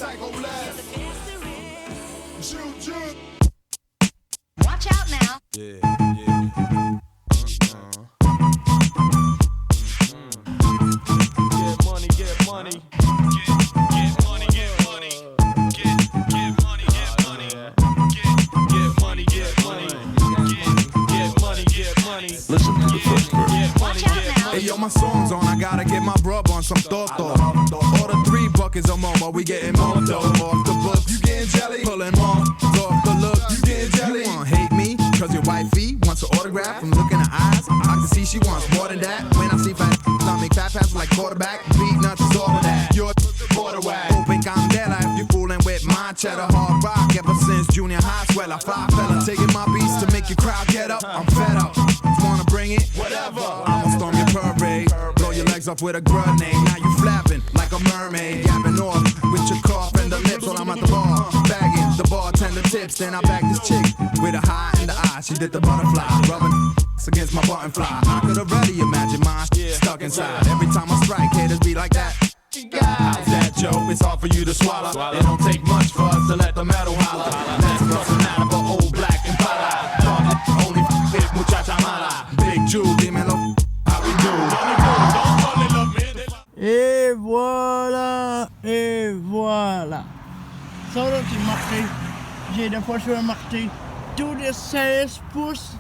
psycho left. Juju. Watch out now. Yeah. Get money. Get money. Get money. Get money. Get money. Get money. Get money. Get money. Get money. Listen to the first verse. Watch out now. Hey yo, my song's on, I gotta get my brub on some toto. Order 3 buckets of momo, we getting more dough. Off the books, you getting jelly? Pulling more, off the look, you getting jelly? You wanna hate me, cause your wifey wants an autograph from looking in her eyes. I can see she wants more than that. When I see fat, I make fat passes like quarterback. Beat nuts is all of that. You're border whack. Open candela if you fooling with my cheddar. Hard rock ever since junior high. Swell, I fly fella. Taking my beats to make your crowd get up. I'm fed up. Wanna bring it? Whatever. I'ma storm your parade. Blow your legs off with a grenade. Now you flapping like a mermaid. Yapping off with your cough and the lips while I'm at the bar. Bagging the bartender tips. Then I bag this chick with a high in the eye. She did the butterfly. Rubbing against my button fly. I could already imagine mine stuck inside. Every time I strike, haters be like that. How's that, Joe? It's hard for you to swallow. It don't take much for us to let the metal holler. That's what's the matter for old black and pala. Only fit muchacha mala. Big Jew, dímelo, how we do? Et voilà. Ça là c'est marqué. J'ai des fois sur marqué tous les 16 pouces,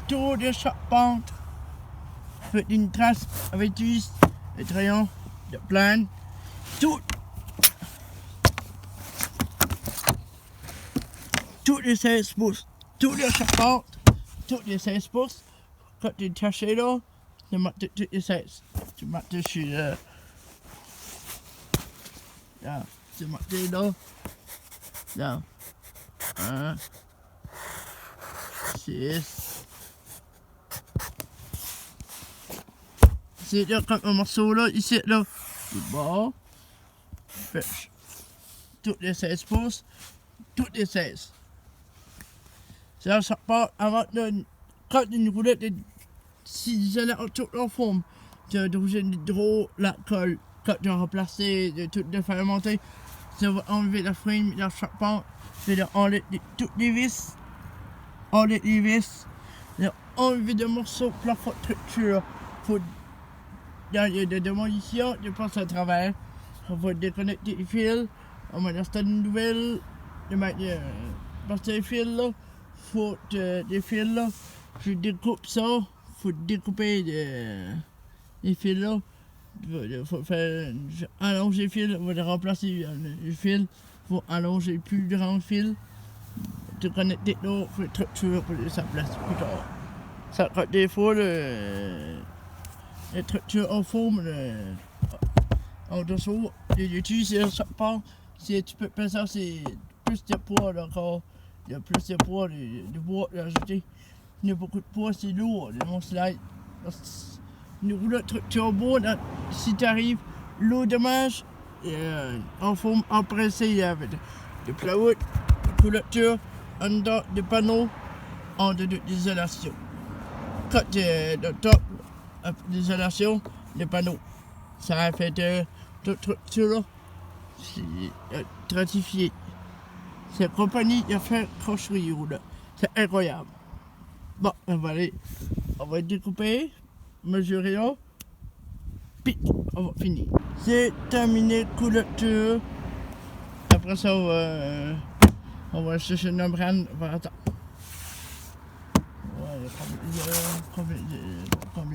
tous les charpentes. Faites une trace avec des crayons, de plan, toutes les 16 pouces, tous les charpentes, toutes les 16 pouces. Quand tu es taché là, tu mets toutes les 16. Tu mets dessus là. Là, tu mets là. Là. 1, 6. C'est là quand un morceau là, ici là, du bas. Fèche. Toutes les 16 pouces. Toutes les 16. Ça part avant de. Quand une roulette est. Si elle a toute leur forme, tu as obligé de draw la colle. Quand tu as remplacé de faire monter, tu vas enlever la frame, la charpente, tu vas enlever toutes les vis. Enlever les vis. Enlever des morceaux plafond de structure. Il y a des démolitions, je pense à travers. Il faut déconnecter les fils. On va installer une nouvelle. Parce que les fils là, faut des fils là, je découpe ça. Faut découper les fils là. Il faut faire allonger les fils, on va remplacer les fils. Il faut allonger plus grand fil. Déconnecter là, il faut structure pour sa place plus tard. Ça, quand des fois, les structures en forme, en dessous, les tuyaux, c'est ça part. Si tu peux faire ça, c'est plus de poids encore. Il y a plus de poids, de bois à ajouter. Il y a beaucoup de poids, c'est lourd, mon slide. Une roulette structure bonne, si tu arrives, l'eau de manche, en forme empressée avec de plywood, de couverture, en dedans de panneaux, en dedans d'isolation. Quand tu es de top, d'isolation, les panneaux. Ça fait toute structure, c'est stratifié. Cette compagnie a fait construire, c'est incroyable. Bon, on va découper, mesurer, puis on va finir. C'est terminé, couverture. Après ça, on va chercher une membrane, on va attendre. Combien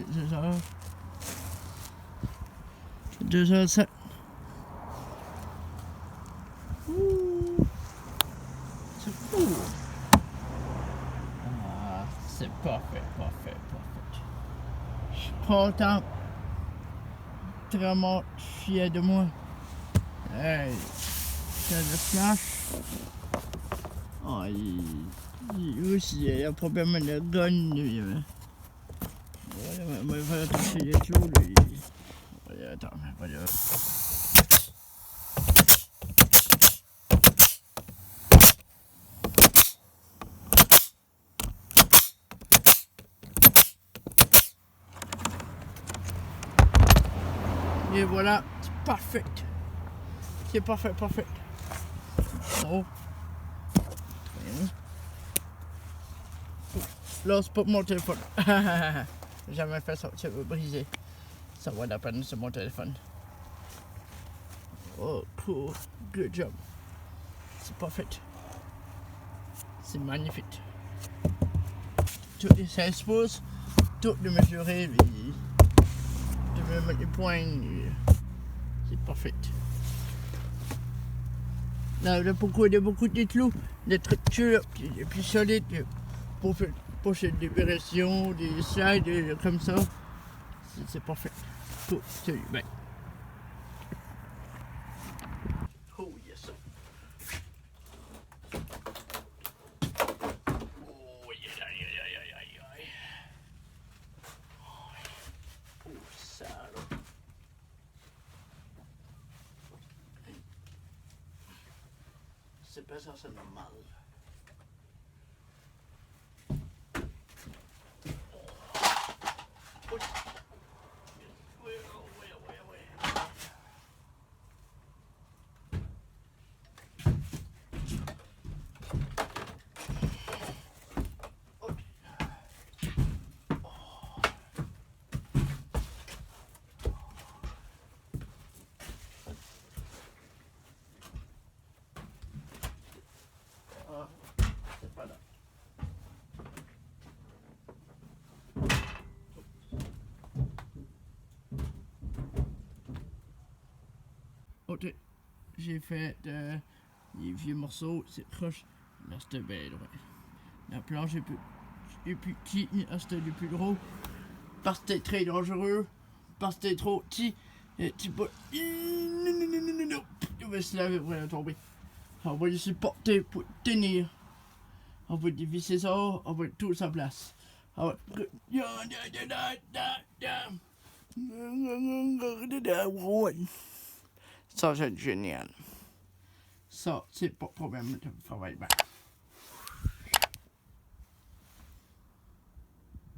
de heures? 2h07. C'est cool. Ah, c'est parfait. Je suis content. Vraiment fier de moi. Hey, c'est le flash. Oh, il aussi, il y a un problème avec le gun. Il va attacher les clous, lui. Attends, Et voilà, c'est parfait. C'est parfait. So. Là, c'est pas mon téléphone. J'ai jamais fait ça, tu veux briser. Ça vaut la peine, c'est mon téléphone. Oh, cool. Good job. C'est parfait. C'est magnifique. Toutes les 16 pouces, toutes les mesurer, de me mettre les points. C'est parfait. Là, il y a beaucoup de clous, des structures plus solides pour faire des opérations, des slides comme ça. C'est parfait. Tout, c'est bien. Oh yes. Oh yeah. Oh ça là. C'est pas ça, c'est normal. C'est pas là. Ok, j'ai fait des vieux morceaux, c'est proche, là c'était belle, ouais. La planche est plus petite, là c'était le plus gros, parce que c'était très dangereux, parce que c'était trop petit, et tu peux... Non, tu vas se laver, ouais, tomber. On va le supporter pour tenir. On va dévisser ça, on va tout sa place. On va... Ça, c'est génial. Ça, c'est pas de problème de travailler bien.